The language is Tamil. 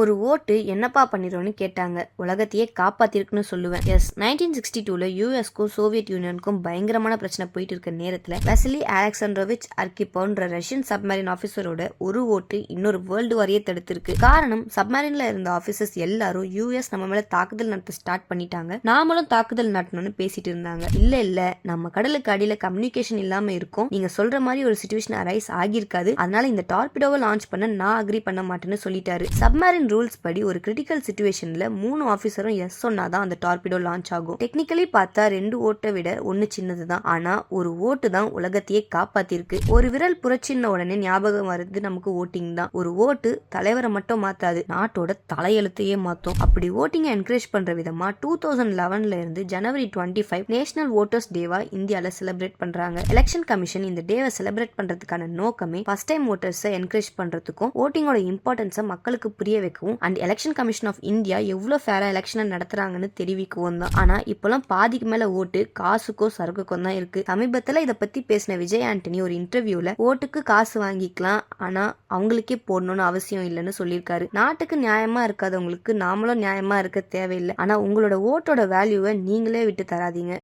ஒரு ஓட்டு என்னப்பா பண்ணிடும்னு கேட்டாங்க. உலகத்தையே காப்பாத்திருக்குன்னு சொல்லுவேன். எஸ், 1962ல யூஎஸ்க்கும் சோவியத் யூனியனுக்கும் பயங்கரமான பிரச்சனை போயிட்டு இருக்க நேரத்துல வெசலி அலெக்சாண்ட்ரோவிச் அர்கிப்போன்ற ரஷ்யன் சப்மரின் ஆபீசரோட ஒரு ஓட்டு இன்னொரு வேர்ல்டு வாரியே தடுத்திருக்கு. காரணம், சப்மரின்ல இருந்த ஆபீசர்ஸ் எல்லாரும் யூஎஸ் நம்ம மேல தாக்குதல் நடத்த ஸ்டார்ட் பண்ணிட்டாங்க, நாமளும் தாக்குதல் நடத்தணும்னு பேசிட்டு இருந்தாங்க. இல்ல நம்ம கடலுக்கு அடியில கம்யூனிகேஷன் இல்லாம இருக்கும், நீங்க சொல்ற மாதிரி ஒரு சிச்சுவேஷன் அரைஸ் ஆகியிருக்காது, அதனால இந்த டார்பிடோவை லான்ச் பண்ண நான் அக்ரி பண்ண மாட்டேன்னு சொல்லிட்டாரு. சப்மரின் ரூல்ஸ் படி ஒரு கிரிட்டிக்கல் சிச்சுவேஷன்ல 3 ஆபீசரும் எஸ் சொன்னாதான் அந்த டார்பிடோ லான்ச் ஆகும். டெக்னிக்கலி பார்த்தா 2 ஓட்டை விட ஒன்னு சின்னதுதான், ஆனா ஒரு ஓட்டு தான் உலகத்தையே காப்பாத்திருக்கு. ஒரு விரல் புரட்சின்ன உடனே ஞாபகம் வருது நமக்கு ஓட்டிங் தான். ஒரு ஓட்டு தலைவரை மட்டும் மாத்தாது, நாட்டோட தலையெழுத்தையே மாத்தும். அப்படி ஓட்டிங்கை என்கரேஜ் பண்ற விதமா 2011ல இருந்து ஜனவரி 25 நேஷனல் ஓட்டர்ஸ் டேவா இந்தியால செலிப்ரேட் பண்றாங்க. எலெக்ஷன் கமிஷன் இந்த டேவை செலிப்ரேட் பண்றதுக்கான நோக்கமே ஃபர்ஸ்ட் டைம் ஓட்டர்ஸை என்கரேஜ் பண்றதுக்கும் ஓட்டிங்கோட இம்பார்ட்டன்ஸை மக்களுக்கு புரிய வைக்கவும் and election commission of India எவ்வளவு ஃபேரா எலெக்ஷனை நடத்துறாங்கன்னு தெரிவிக்கவும் தான். ஆனா இப்பெல்லாம் பாதிக்கு மேல ஓட்டு காசுக்கோ சரக்குக்கும் தான் இருக்கு. சமீபத்துல இதை பத்தி பேசின விஜய் ஆண்டனி ஒரு இன்டர்வியூல ஓட்டுக்கு காசு வாங்கிக்கலாம், ஆனா அவங்களுக்கே போடணும்னு அவசியம் இல்லைன்னு சொல்லியிருக்காரு. நாட்டுக்கு நியாயமா இருக்காதவங்களுக்கு நாமளும் நியாயமா இருக்க தேவையில்லை, ஆனா உங்களோட ஓட்டோட வேல்யூவை நீங்களே விட்டு தராதீங்க.